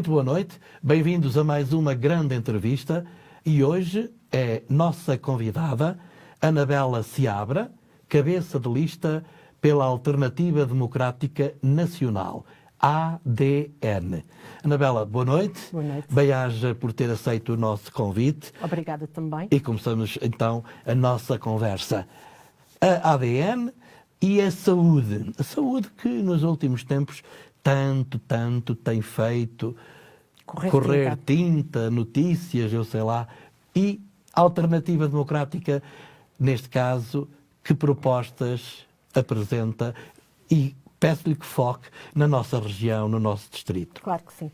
Muito boa noite, bem-vindos a mais uma grande entrevista e hoje é nossa convidada Anabela Seabra, cabeça de lista pela Alternativa Democrática Nacional, ADN. Anabela, boa noite. Boa noite. Bem-aja por ter aceito o nosso convite. Obrigada também. E começamos então a nossa conversa. A ADN e a saúde. A saúde que nos últimos tempos tanto tem feito correr tinta, notícias, eu sei lá. E a Alternativa Democrática, neste caso, que propostas apresenta? E peço-lhe que foque na nossa região, no nosso distrito. Claro que sim.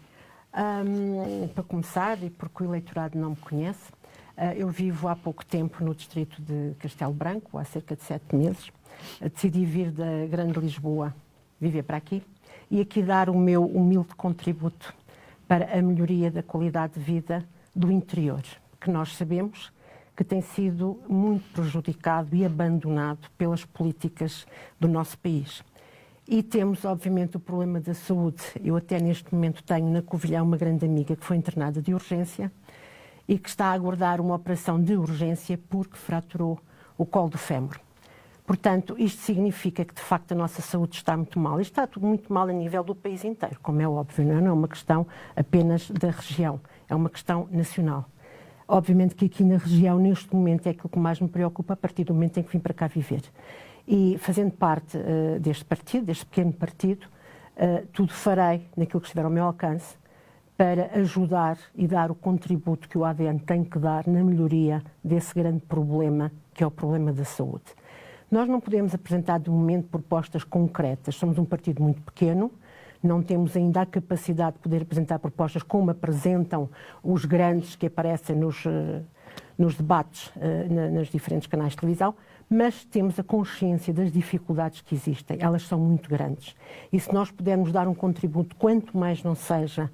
Para começar, e porque o eleitorado não me conhece, eu vivo há pouco tempo no distrito de Castelo Branco, há cerca de 7 meses. Decidi vir da Grande Lisboa, viver para aqui, e aqui dar o meu humilde contributo para a melhoria da qualidade de vida do interior, que nós sabemos que tem sido muito prejudicado e abandonado pelas políticas do nosso país. E temos, obviamente, o problema da saúde. Eu até neste momento tenho na Covilhã uma grande amiga que foi internada de urgência e que está a aguardar uma operação de urgência porque fraturou o colo do fémur. Portanto, isto significa que, de facto, a nossa saúde está muito mal. Isto está tudo muito mal a nível do país inteiro, como é óbvio, não é uma questão apenas da região, é uma questão nacional. Obviamente que aqui na região, neste momento, é aquilo que mais me preocupa a partir do momento em que vim para cá viver. E fazendo parte deste partido, deste pequeno partido, tudo farei naquilo que estiver ao meu alcance para ajudar e dar o contributo que o ADN tem que dar na melhoria desse grande problema, que é o problema da saúde. Nós não podemos apresentar, de momento, propostas concretas. Somos um partido muito pequeno, não temos ainda a capacidade de poder apresentar propostas como apresentam os grandes que aparecem nos debates nos diferentes canais de televisão, mas temos a consciência das dificuldades que existem. Elas são muito grandes. E se nós pudermos dar um contributo, quanto mais não seja,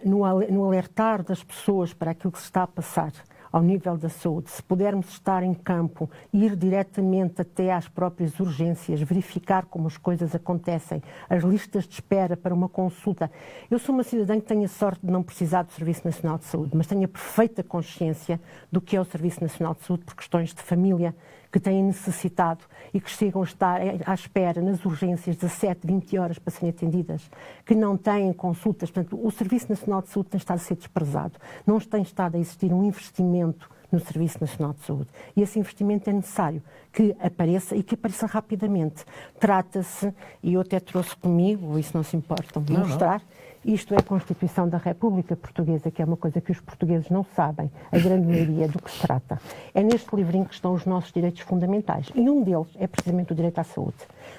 no alertar das pessoas para aquilo que se está a passar ao nível da saúde, se pudermos estar em campo, ir diretamente até às próprias urgências, verificar como as coisas acontecem, as listas de espera para uma consulta. Eu sou uma cidadã que tenho a sorte de não precisar do Serviço Nacional de Saúde, mas tenho a perfeita consciência do que é o Serviço Nacional de Saúde por questões de família, que têm necessitado e que chegam a estar à espera nas urgências 17, 20 horas para serem atendidas, que não têm consultas. Portanto, o Serviço Nacional de Saúde tem estado a ser desprezado. Não tem estado a existir um investimento no Serviço Nacional de Saúde. E esse investimento é necessário que apareça e que apareça rapidamente. Trata-se, e eu até trouxe comigo, isso não se importam de mostrar, isto é a Constituição da República Portuguesa, que é uma coisa que os portugueses não sabem, a grande maioria do que se trata. É neste livrinho que estão os nossos direitos fundamentais. E um deles é precisamente o direito à saúde.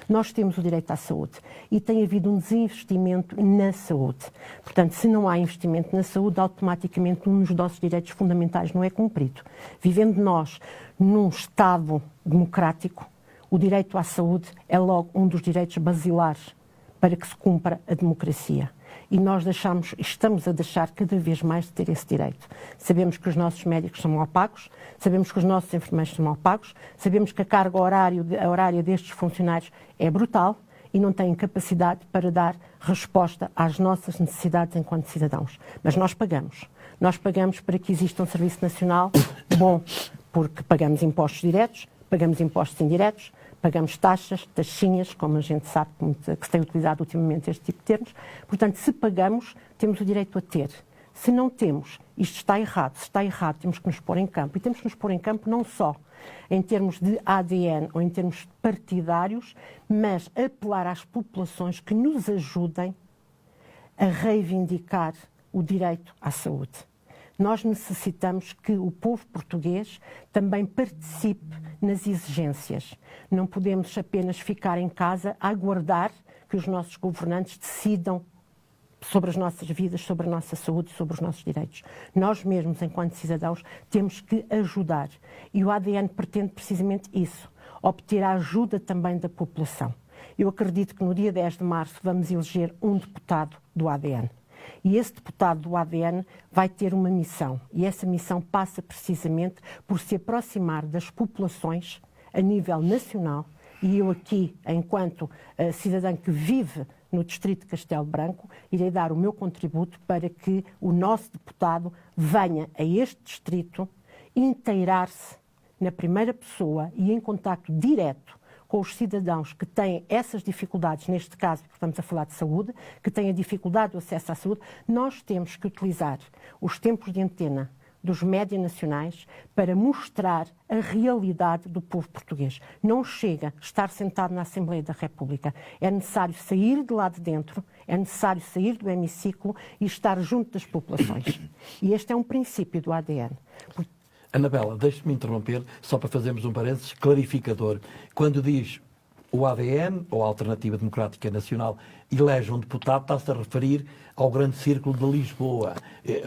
Nós temos o direito à saúde e tem havido um desinvestimento na saúde. Portanto, se não há investimento na saúde, automaticamente um dos nossos direitos fundamentais não é cumprido. Vivendo nós num Estado democrático, o direito à saúde é logo um dos direitos basilares para que se cumpra a democracia. E nós estamos a deixar cada vez mais de ter esse direito. Sabemos que os nossos médicos são mal pagos, sabemos que os nossos enfermeiros são mal pagos, sabemos que a carga horária destes funcionários é brutal e não têm capacidade para dar resposta às nossas necessidades enquanto cidadãos. Mas nós pagamos. Nós pagamos para que exista um serviço nacional bom, porque pagamos impostos diretos, pagamos impostos indiretos, pagamos taxas, taxinhas, como a gente sabe que se tem utilizado ultimamente este tipo de termos. Portanto, se pagamos, temos o direito a ter. Se não temos, isto está errado. Se está errado, temos que nos pôr em campo. E temos que nos pôr em campo não só em termos de ADN ou em termos partidários, mas apelar às populações que nos ajudem a reivindicar o direito à saúde. Nós necessitamos que o povo português também participe nas exigências. Não podemos apenas ficar em casa a aguardar que os nossos governantes decidam sobre as nossas vidas, sobre a nossa saúde, sobre os nossos direitos. Nós mesmos, enquanto cidadãos, temos que ajudar. E o ADN pretende precisamente isso, obter a ajuda também da população. Eu acredito que no dia 10 de março vamos eleger um deputado do ADN. E esse deputado do ADN vai ter uma missão. E essa missão passa precisamente por se aproximar das populações a nível nacional. E eu aqui, enquanto cidadã que vive no distrito de Castelo Branco, irei dar o meu contributo para que o nosso deputado venha a este distrito inteirar-se na primeira pessoa e em contacto direto com os cidadãos que têm essas dificuldades, neste caso, porque estamos a falar de saúde, que têm a dificuldade do acesso à saúde. Nós temos que utilizar os tempos de antena dos média nacionais para mostrar a realidade do povo português. Não chega estar sentado na Assembleia da República. É necessário sair de lá de dentro, é necessário sair do hemiciclo e estar junto das populações. E este é um princípio do ADN. Anabela, deixe-me interromper, só para fazermos um parênteses clarificador. Quando diz o ADN, ou a Alternativa Democrática Nacional, elege um deputado, está-se a referir ao grande círculo de Lisboa.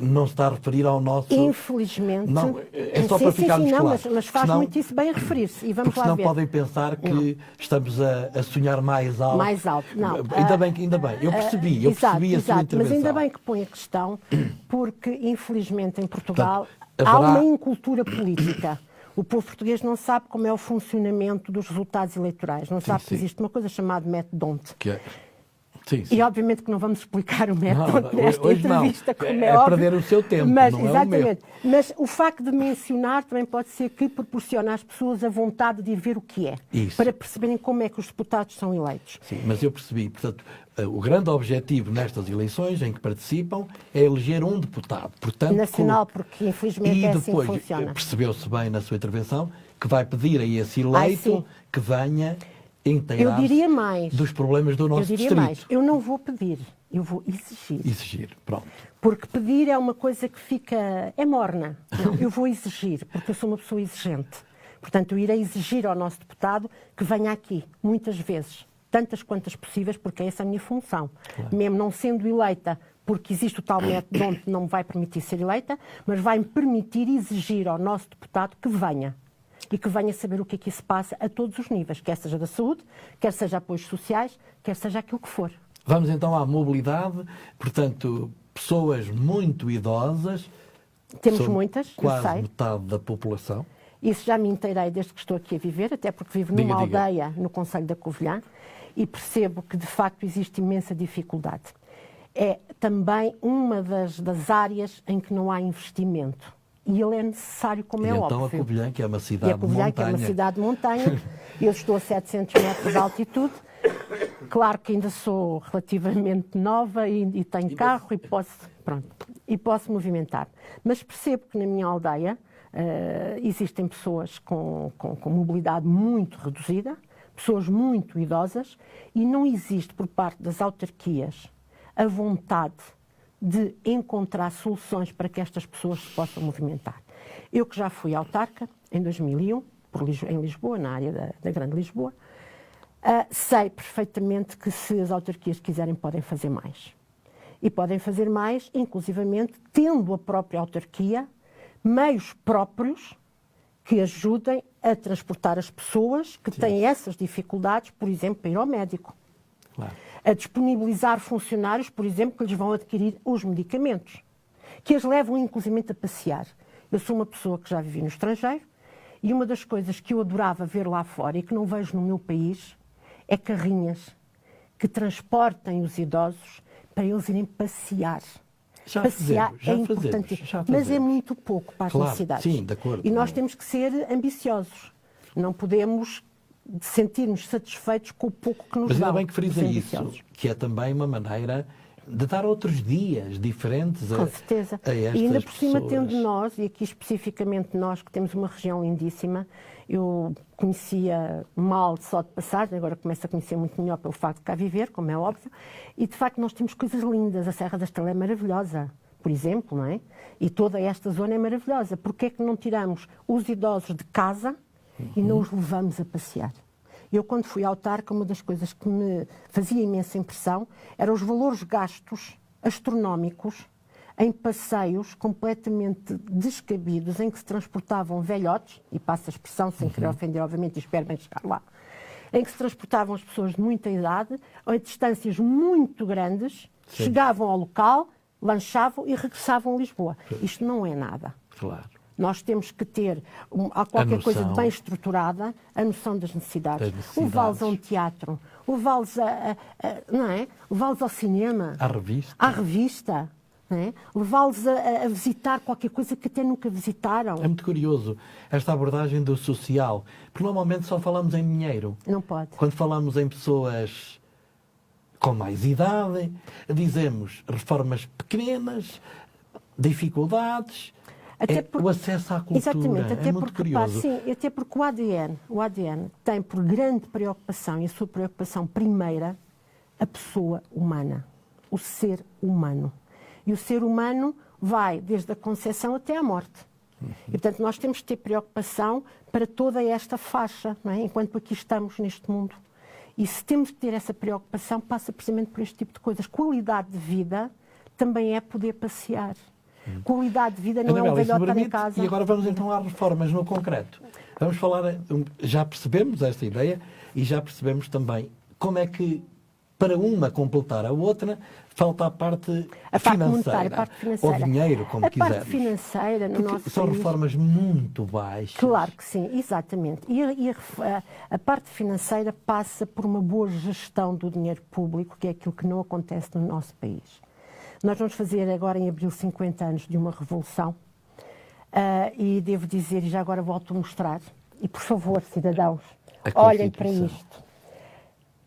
Não se está a referir ao nosso... Infelizmente... Não, é só para ficarmos claros. Mas faz senão, muito isso bem a referir-se. E vamos porque lá senão ver. podem pensar que estamos a sonhar mais alto. Mais alto, não. Ainda bem. Eu percebi a sua intervenção. Mas ainda bem que põe a questão, porque infelizmente em Portugal Portanto, há uma incultura política. O povo português não sabe como é o funcionamento dos resultados eleitorais. Não sabe que existe uma coisa chamada método D'Hondt. Sim. E obviamente que não vamos explicar o método nesta entrevista, não. como é óbvio. perder o seu tempo, mas, não exatamente. é o meu. Mas o facto de mencionar também pode ser que proporciona às pessoas a vontade de ir ver o que é. Isso. Para perceberem como é que os deputados são eleitos. Sim, mas eu percebi. Portanto, o grande objetivo nestas eleições em que participam é eleger um deputado. Portanto, nacional, porque infelizmente é assim que funciona. E depois, percebeu-se bem na sua intervenção, que vai pedir a esse eleito que venha inteirar-se dos problemas do nosso distrito. Mais, eu não vou pedir, eu vou exigir. Exigir, pronto. Porque pedir é uma coisa que fica... é morna. Não, eu vou exigir, porque eu sou uma pessoa exigente. Portanto, eu irei exigir ao nosso deputado que venha aqui, muitas vezes, tantas quantas possíveis, porque é essa a minha função. Claro. Mesmo não sendo eleita, porque existe o tal método onde não me vai permitir ser eleita, mas vai-me permitir exigir ao nosso deputado que venha. E que venha saber o que é que se passa a todos os níveis, quer seja da saúde, quer seja apoios sociais, quer seja aquilo que for. Vamos então à mobilidade, portanto, pessoas muito idosas. Temos muitas, quase metade da população. Isso já me inteirei desde que estou aqui a viver, até porque vivo numa aldeia no concelho da Covilhã e percebo que de facto existe imensa dificuldade. É também uma das áreas em que não há investimento. E ele é necessário, como é óbvio. Então a Covilhã, que é uma cidade de montanha. Que é uma cidade de montanha. Eu estou a 700 metros de altitude. Claro que ainda sou relativamente nova e tenho carro e posso movimentar. Mas percebo que na minha aldeia existem pessoas com mobilidade muito reduzida, pessoas muito idosas, e não existe por parte das autarquias a vontade de encontrar soluções para que estas pessoas se possam movimentar. Eu que já fui autarca em 2001, em Lisboa, na área da Grande Lisboa, sei perfeitamente que se as autarquias quiserem podem fazer mais. E podem fazer mais, inclusivamente, tendo a própria autarquia meios próprios que ajudem a transportar as pessoas que têm essas dificuldades, por exemplo, para ir ao médico. Claro. A disponibilizar funcionários, por exemplo, que lhes vão adquirir os medicamentos, que as levam inclusivamente a passear. Eu sou uma pessoa que já vivi no estrangeiro e uma das coisas que eu adorava ver lá fora e que não vejo no meu país é carrinhas que transportem os idosos para eles irem passear. Passear é importante, mas é muito pouco para as necessidades. Sim, de acordo. E nós temos que ser ambiciosos. Não podemos sentir-nos satisfeitos com o pouco que nos dão. Mas ainda bem que frisa isso, que é também uma maneira de dar outros dias diferentes a estas pessoas. Com certeza. E ainda por cima, tendo nós, e aqui especificamente nós, que temos uma região lindíssima, eu conhecia mal só de passagem, agora começo a conhecer muito melhor pelo facto de cá viver, como é óbvio, e de facto nós temos coisas lindas. A Serra da Estrela é maravilhosa, por exemplo, não é? E toda esta zona é maravilhosa. Porquê é que não tiramos os idosos de casa e não os levamos a passear? Eu, quando fui autarca, uma das coisas que me fazia imensa impressão eram os valores gastos astronómicos em passeios completamente descabidos, em que se transportavam velhotes, e passo a expressão sem querer ofender, obviamente, e espero bem chegar lá, em que se transportavam as pessoas de muita idade, a distâncias muito grandes, chegavam ao local, lanchavam e regressavam a Lisboa. Isto não é nada. Claro. Nós temos que ter qualquer coisa de bem estruturada, a noção das necessidades. Um Vals a um teatro, levá-los não é? Levá-los ao cinema, à revista, não é? Levá-los a visitar qualquer coisa que até nunca visitaram. É muito curioso esta abordagem do social, porque normalmente só falamos em dinheiro. Não pode. Quando falamos em pessoas com mais idade, dizemos reformas pequenas, dificuldades, o acesso à cultura. Exatamente, até muito curioso. Sim, até porque o ADN tem por grande preocupação, e a sua preocupação primeira, a pessoa humana, o ser humano. E o ser humano vai desde a concepção até à morte. E, portanto, nós temos que ter preocupação para toda esta faixa, não é? Enquanto aqui estamos neste mundo. E se temos que ter essa preocupação, passa precisamente por este tipo de coisas. Qualidade de vida também é poder passear. Qualidade de vida não é um velhote estar em casa. E agora vamos então às reformas no concreto. Vamos falar, já percebemos esta ideia e já percebemos também como é que, para uma completar a outra, falta a parte financeira. A parte financeira. Ou dinheiro, como quisermos. A parte financeira no nosso são país... reformas muito baixas. Claro que sim, exatamente. E a parte financeira passa por uma boa gestão do dinheiro público, que é aquilo que não acontece no nosso país. Nós vamos fazer agora em abril 50 anos de uma revolução e devo dizer, e já agora volto a mostrar, e por favor, cidadãos, olhem para isto.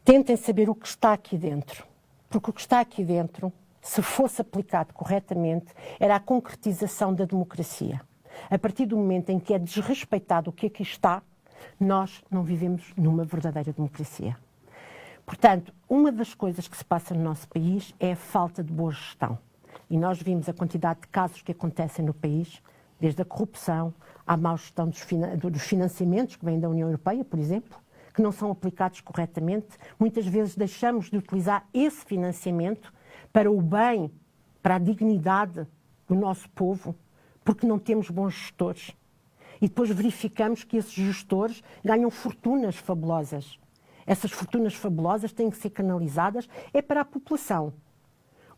Tentem saber o que está aqui dentro. Porque o que está aqui dentro, se fosse aplicado corretamente, era a concretização da democracia. A partir do momento em que é desrespeitado o que aqui está, nós não vivemos numa verdadeira democracia. Portanto, uma das coisas que se passa no nosso país é a falta de boa gestão. E nós vimos a quantidade de casos que acontecem no país, desde a corrupção, à má gestão dos financiamentos que vêm da União Europeia, por exemplo, que não são aplicados corretamente. Muitas vezes deixamos de utilizar esse financiamento para o bem, para a dignidade do nosso povo, porque não temos bons gestores. E depois verificamos que esses gestores ganham fortunas fabulosas. Essas fortunas fabulosas têm que ser canalizadas para a população.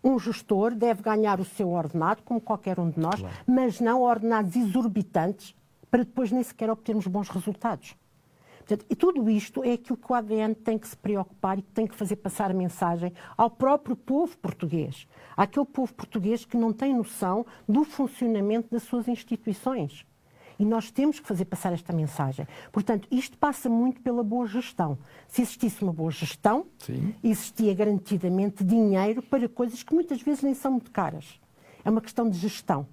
Um gestor deve ganhar o seu ordenado, como qualquer um de nós, claro, mas não ordenados exorbitantes para depois nem sequer obtermos bons resultados. Portanto, e tudo isto é aquilo que o ADN tem que se preocupar e que tem que fazer passar a mensagem ao próprio povo português. Àquele povo português que não tem noção do funcionamento das suas instituições. E nós temos que fazer passar esta mensagem. Portanto, isto passa muito pela boa gestão. Se existisse uma boa gestão, sim, existia garantidamente dinheiro para coisas que muitas vezes nem são muito caras. É uma questão de gestão.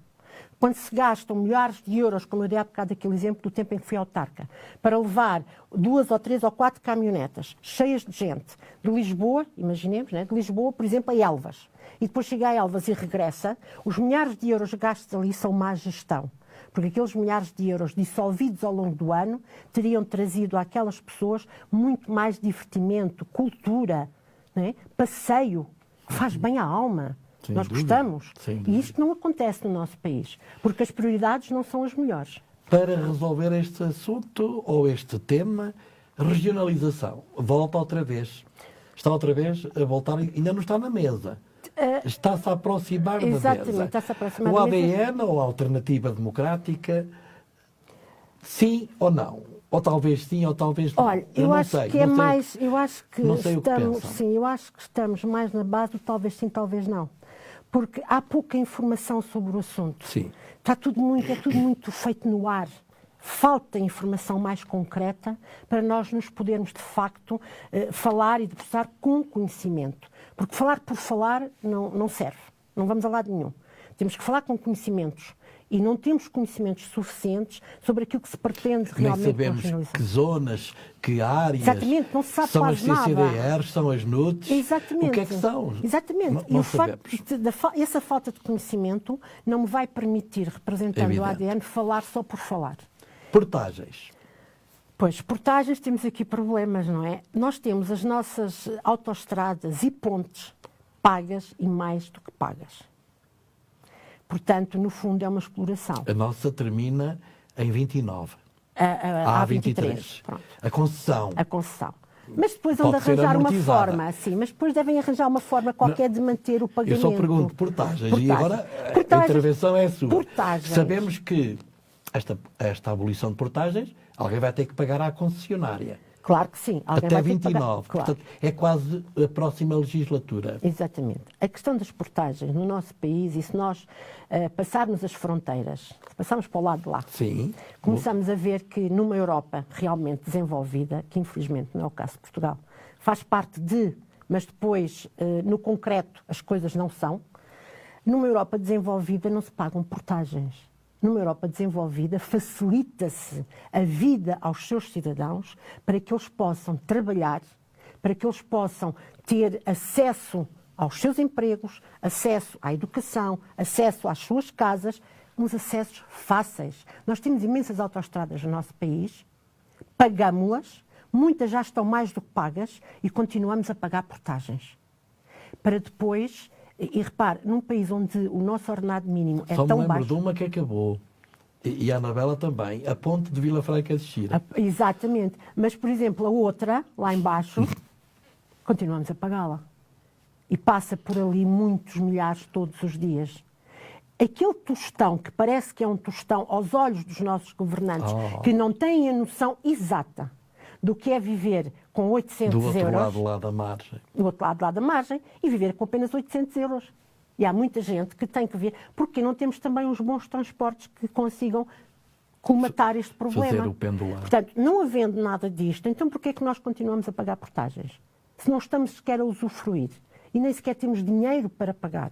Quando se gastam milhares de euros, como eu dei há bocado aquele exemplo do tempo em que fui autarca, para levar 2 ou 3 ou 4 caminhonetas cheias de gente de Lisboa, imaginemos, né, de Lisboa, por exemplo, a Elvas, e depois chega a Elvas e regressa, os milhares de euros gastos ali são má gestão. Porque aqueles milhares de euros dissolvidos ao longo do ano teriam trazido àquelas pessoas muito mais divertimento, cultura, né, passeio, que faz bem à alma. Sem Nós dúvida, gostamos. E isto não acontece no nosso país, porque as prioridades não são as melhores. Para resolver este assunto, ou este tema, regionalização. Volta outra vez. Está outra vez a voltar, ainda não está na mesa. Está-se a aproximar da mesa. Está-se a aproximar da mesa. O ADN, ou a Alternativa Democrática, sim ou não? Ou talvez sim, ou talvez não. Olha, eu acho que é mais... Eu acho que estamos... Sim, eu acho que estamos mais na base do talvez sim, talvez não. Porque há pouca informação sobre o assunto. Sim. É tudo muito feito no ar. Falta informação mais concreta para nós nos podermos, de facto, falar e debruçar com conhecimento. Porque falar por falar não serve. Não vamos a lado nenhum. Temos que falar com conhecimentos. E não temos conhecimentos suficientes sobre aquilo que se pretende realmente sabemos que zonas, que áreas, exatamente, não se sabe são as CCDRs, nada. São as NUTs, exatamente. O que é que são? Exatamente. Não sabemos. Essa falta de conhecimento não me vai permitir, representando o ADN, falar só por falar. Portagens. Pois, portagens, temos aqui problemas, não é? Nós temos as nossas autoestradas e pontes pagas e mais do que pagas. Portanto, no fundo, é uma exploração. A nossa termina em 29. A 23. Pronto. A concessão. A concessão. Mas depois vão arranjar uma forma, sim, mas depois devem arranjar uma forma qualquer de manter o pagamento. Eu só pergunto portagens. E agora a intervenção é sua. Portagens. Sabemos que esta abolição de portagens, alguém vai ter que pagar à concessionária. Claro que sim. Alguém Até vai ter que 29. pagar. Claro. Portanto, é quase a próxima legislatura. Exatamente. A questão das portagens no nosso país, e se nós passarmos as fronteiras, passarmos para o lado de lá, Sim. começamos a ver que numa Europa realmente desenvolvida, que infelizmente não é o caso de Portugal, faz parte mas depois, no concreto, as coisas não são. Numa Europa desenvolvida não se pagam portagens. Numa Europa desenvolvida, facilita-se a vida aos seus cidadãos para que eles possam trabalhar, para que eles possam ter acesso aos seus empregos, acesso à educação, acesso às suas casas, uns acessos fáceis. Nós temos imensas autoestradas no nosso país, pagámo-las, muitas já estão mais do que pagas e continuamos a pagar portagens. Para depois... E repare, num país onde o nosso ordenado mínimo é Só tão me lembro baixo... de uma que acabou. E a Anabela também. A ponte de Vila Franca de Xira. Exatamente. Mas, por exemplo, a outra, lá embaixo, continuamos a pagá-la. E passa por ali muitos milhares todos os dias. Aquele tostão, que parece que é um tostão aos olhos dos nossos governantes, que não têm a noção exata do que é viver com 800 euros... Do outro lado lá da margem. Do outro lado lá da margem, e viver com apenas 800 euros. E há muita gente que tem que ver, porque não temos também os bons transportes que consigam colmatar este problema. Fazer o pendular. Portanto, não havendo nada disto, então porquê é que nós continuamos a pagar portagens? Se não estamos sequer a usufruir e nem sequer temos dinheiro para pagar.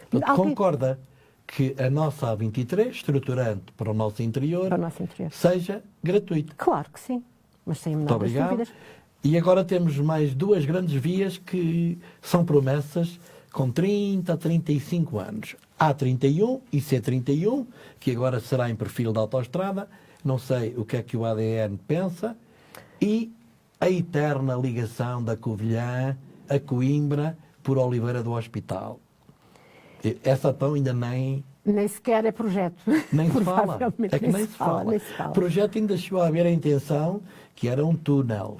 Portanto, concorda que a nossa A23, estruturante para o nosso interior, seja gratuita? Claro que sim, mas sem a menor das dúvidas. E agora temos mais duas grandes vias que são promessas com 30 a 35 anos. A31 e C31, que agora será em perfil da autoestrada, não sei o que é que o ADN pensa, e a eterna ligação da Covilhã a Coimbra por Oliveira do Hospital. Essa então ainda nem sequer é projeto. Nem se fala. É que nem se fala. O projeto ainda chegou a haver a intenção que era um túnel.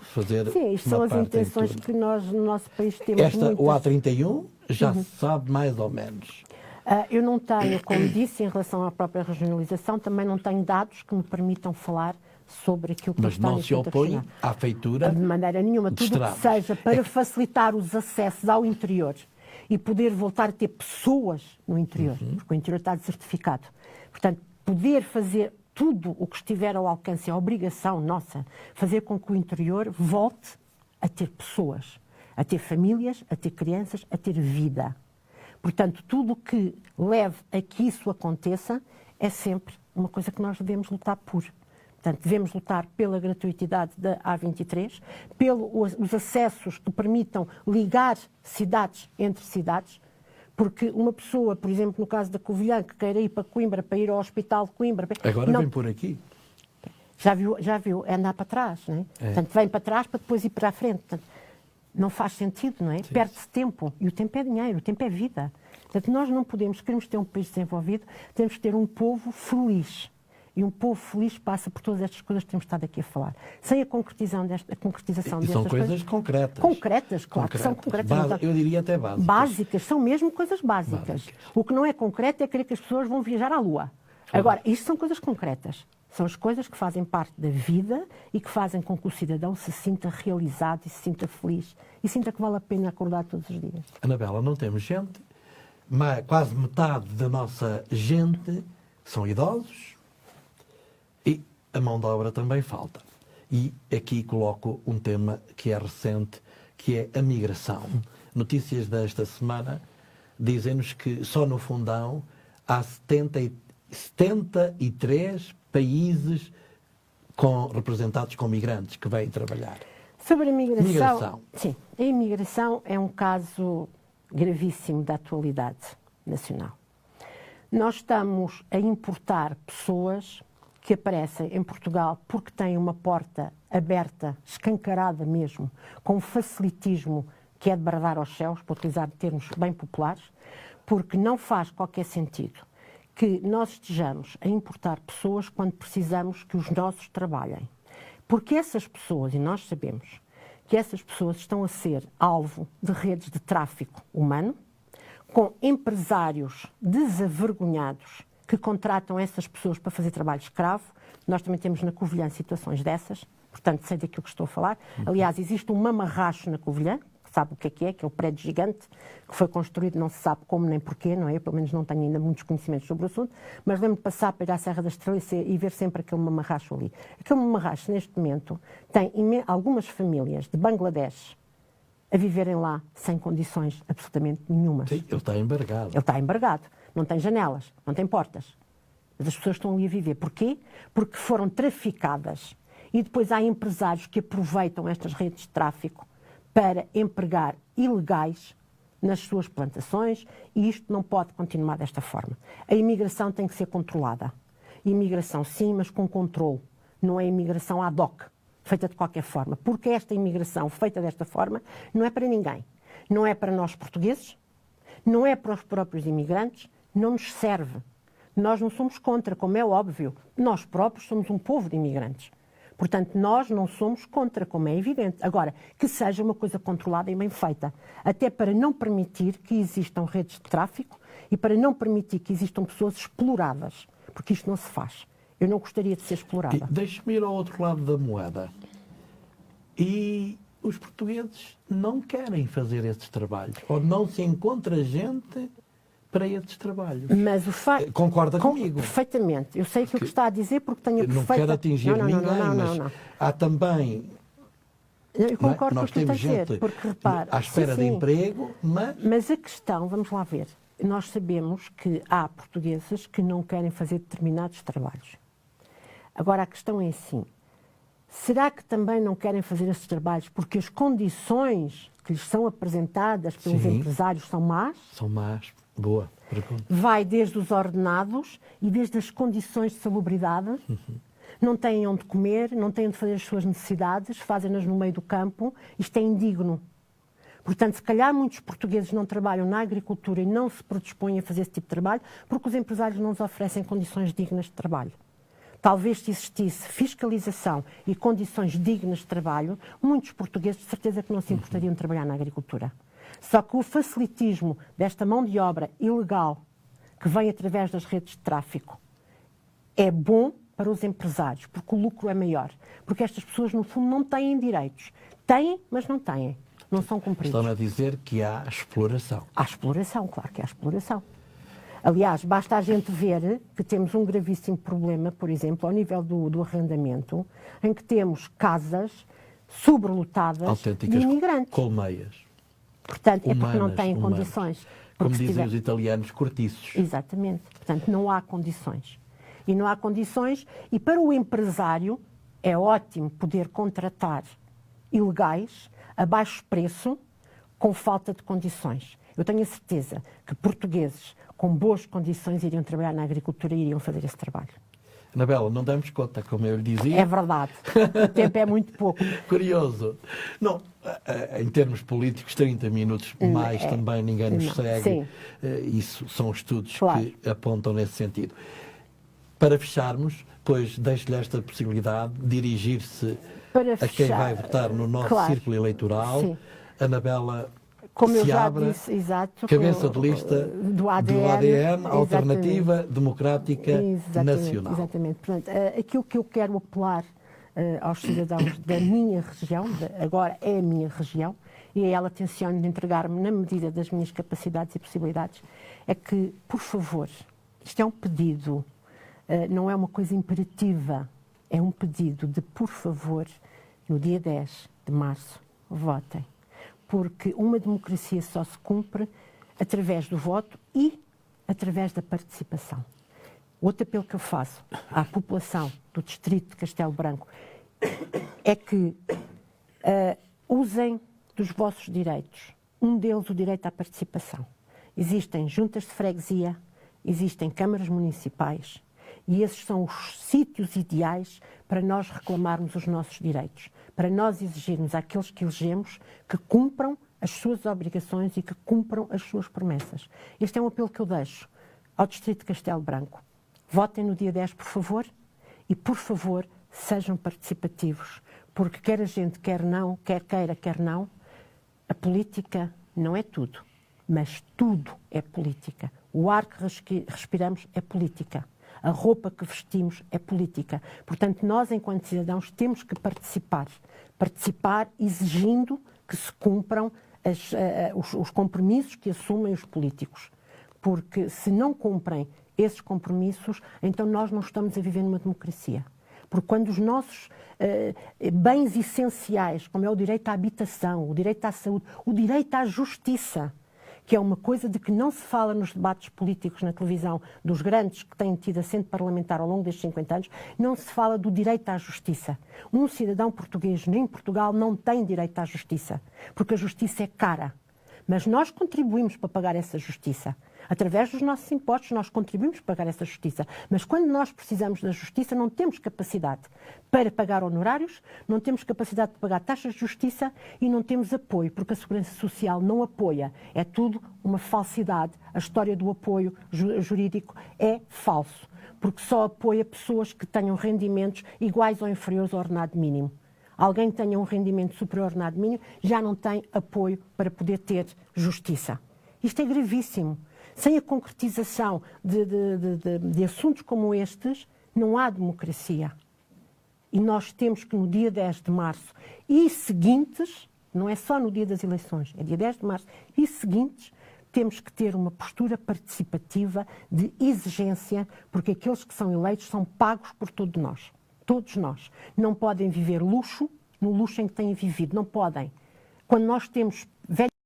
Sim, isto são as intenções que nós no nosso país temos. O A31 já se sabe mais ou menos. Eu não tenho, como disse, em relação à própria regionalização, também não tenho dados que me permitam falar sobre aquilo que está não se opõe à feitura de maneira nenhuma. Tudo que seja para facilitar os acessos ao interior e poder voltar a ter pessoas no interior, porque o interior está desertificado. Portanto, poder fazer tudo o que estiver ao alcance, é a obrigação nossa, fazer com que o interior volte a ter pessoas, a ter famílias, a ter crianças, a ter vida. Portanto, tudo o que leve a que isso aconteça é sempre uma coisa que nós devemos lutar por. Portanto, devemos lutar pela gratuitidade da A23, pelos acessos que permitam ligar cidades entre cidades, porque uma pessoa, por exemplo, no caso da Covilhã, que queira ir para Coimbra, para ir ao Hospital de Coimbra... Agora vem por aqui. Já viu, é andar para trás, não é? Portanto, vem para trás para depois ir para a frente. Portanto, não faz sentido, não é? Perde-se tempo, e o tempo é dinheiro, o tempo é vida. Portanto, nós não podemos, queremos ter um país desenvolvido, temos que ter um povo feliz. E um povo feliz passa por todas estas coisas que temos estado aqui a falar. Sem a concretização destas coisas... São coisas concretas. Concretas, claro que são concretas. Eu diria até básicas. Básicas, são mesmo coisas básicas. O que não é concreto é querer que as pessoas vão viajar à Lua. Agora, isto são coisas concretas. São as coisas que fazem parte da vida e que fazem com que o cidadão se sinta realizado e se sinta feliz. E sinta que vale a pena acordar todos os dias. Anabela, não temos gente, mas quase metade da nossa gente são idosos. E a mão de obra também falta. E aqui coloco um tema que é recente, que é a migração. Notícias desta semana dizem-nos que só no Fundão há 73 países representados com migrantes que vêm trabalhar. Sobre a migração. Sim, a imigração é um caso gravíssimo da atualidade nacional. Nós estamos a importar pessoas que aparecem em Portugal porque têm uma porta aberta, escancarada mesmo, com um facilitismo que é de bradar aos céus, para utilizar termos bem populares, porque não faz qualquer sentido que nós estejamos a importar pessoas quando precisamos que os nossos trabalhem. Porque essas pessoas, e nós sabemos que essas pessoas estão a ser alvo de redes de tráfico humano, com empresários desavergonhados que contratam essas pessoas para fazer trabalho escravo. Nós também temos na Covilhã situações dessas, portanto sei daquilo que estou a falar. Aliás, existe um mamarracho na Covilhã, que sabe o que é o prédio gigante, que foi construído, não se sabe como nem porquê, não é? Eu, pelo menos não tenho ainda muitos conhecimentos sobre o assunto, mas lembro de passar para ir à Serra da Estrela e ver sempre aquele mamarracho ali. Aquele mamarracho, neste momento, tem algumas famílias de Bangladesh a viverem lá sem condições absolutamente nenhumas. Sim, ele está embargado. Ele está embargado. Não tem janelas, não tem portas. Mas as pessoas estão ali a viver. Porquê? Porque foram traficadas. E depois há empresários que aproveitam estas redes de tráfico para empregar ilegais nas suas plantações, e isto não pode continuar desta forma. A imigração tem que ser controlada. Imigração sim, mas com controle. Não é imigração ad hoc, feita de qualquer forma. Porque esta imigração feita desta forma não é para ninguém. Não é para nós portugueses, não é para os próprios imigrantes, não nos serve. Nós não somos contra, como é óbvio. Nós próprios somos um povo de imigrantes. Portanto, nós não somos contra, como é evidente. Agora, que seja uma coisa controlada e bem feita. Até para não permitir que existam redes de tráfico e para não permitir que existam pessoas exploradas. Porque isto não se faz. Eu não gostaria de ser explorada. Deixe-me ir ao outro lado da moeda. E os portugueses não querem fazer esses trabalhos. Ou não se encontra gente para esses trabalhos. Mas Concorda comigo? Perfeitamente. Eu sei aquilo que está a dizer porque tenho a perfeita... Não quero atingir ninguém, mas há também... Eu concordo com o nós que está a temos dizer, gente porque repara... à espera de emprego, Mas a questão, vamos lá ver, nós sabemos que há portugueses que não querem fazer determinados trabalhos. Agora, a questão é assim, será que também não querem fazer esses trabalhos porque as condições que lhes são apresentadas pelos empresários são más? São más. Boa pergunta. Vai desde os ordenados e desde as condições de salubridade. Não têm onde comer, não têm onde fazer as suas necessidades, fazem-nas no meio do campo. Isto é indigno. Portanto, se calhar muitos portugueses não trabalham na agricultura e não se predispõem a fazer esse tipo de trabalho porque os empresários não nos oferecem condições dignas de trabalho. Talvez se existisse fiscalização e condições dignas de trabalho, muitos portugueses de certeza que não se importariam de trabalhar na agricultura. Só que o facilitismo desta mão de obra ilegal que vem através das redes de tráfico é bom para os empresários, porque o lucro é maior. Porque estas pessoas, no fundo, não têm direitos. Têm, mas não têm. Não são cumpridos. Estão a dizer que há exploração. Há exploração, claro que há exploração. Aliás, basta a gente ver que temos um gravíssimo problema, por exemplo, ao nível do arrendamento, em que temos casas sobrelotadas autênticas de imigrantes. Colmeias. Portanto, é porque não têm condições. Como dizem os italianos, cortiços. Exatamente. Portanto, não há condições. E não há condições. E para o empresário é ótimo poder contratar ilegais a baixo preço com falta de condições. Eu tenho a certeza que portugueses com boas condições iriam trabalhar na agricultura e iriam fazer esse trabalho. Anabela, não damos conta, como eu lhe dizia. É verdade. O tempo é muito pouco. Curioso. Não, em termos políticos, 30 minutos mais também ninguém nos segue. Sim. Isso são estudos Claro. que apontam nesse sentido. Para fecharmos, pois deixo-lhe esta possibilidade de dirigir-se a quem vai votar no nosso círculo eleitoral. Sim. Anabela Como eu já Seabra, disse, exato, cabeça de lista do ADN, Alternativa Democrática Nacional. Exatamente. Portanto, aquilo que eu quero apelar aos cidadãos da minha região, agora é a minha região, e a ela tenciono de entregar-me na medida das minhas capacidades e possibilidades, é que, por favor, isto é um pedido, não é uma coisa imperativa, é um pedido de, por favor, no dia 10 de março, votem. Porque uma democracia só se cumpre através do voto e através da participação. Outro apelo que eu faço à população do distrito de Castelo Branco é que usem dos vossos direitos. Um deles, o direito à participação. Existem juntas de freguesia, existem câmaras municipais e esses são os sítios ideais para nós reclamarmos os nossos direitos, para nós exigirmos àqueles que elegemos que cumpram as suas obrigações e que cumpram as suas promessas. Este é um apelo que eu deixo ao distrito de Castelo Branco. Votem no dia 10, por favor, e, por favor, sejam participativos, porque quer a gente quer não, quer queira, quer não, a política não é tudo, mas tudo é política. O ar que respiramos é política. A roupa que vestimos é política. Portanto, nós, enquanto cidadãos, temos que participar. Participar exigindo que se cumpram os compromissos que assumem os políticos. Porque se não cumprem esses compromissos, então nós não estamos a viver numa democracia. Porque quando os nossos bens essenciais, como é o direito à habitação, o direito à saúde, o direito à justiça, que é uma coisa de que não se fala nos debates políticos na televisão dos grandes que têm tido assento parlamentar ao longo destes 50 anos, não se fala do direito à justiça. Um cidadão português nem Portugal não tem direito à justiça, porque a justiça é cara. Mas nós contribuímos para pagar essa justiça. Através dos nossos impostos, nós contribuímos para pagar essa justiça. Mas quando nós precisamos da justiça, não temos capacidade para pagar honorários, não temos capacidade de pagar taxas de justiça e não temos apoio, porque a Segurança Social não apoia. É tudo uma falsidade. A história do apoio jurídico é falso, porque só apoia pessoas que tenham rendimentos iguais ou inferiores ao ordenado mínimo. Alguém que tenha um rendimento superior ao ordenado mínimo já não tem apoio para poder ter justiça. Isto é gravíssimo. Sem a concretização de assuntos como estes, não há democracia. E nós temos que, no dia 10 de março e seguintes, não é só no dia das eleições, é dia 10 de março e seguintes, temos que ter uma postura participativa de exigência, porque aqueles que são eleitos são pagos por todos nós. Todos nós. Não podem viver luxo no luxo em que têm vivido. Não podem. Quando nós temos velhos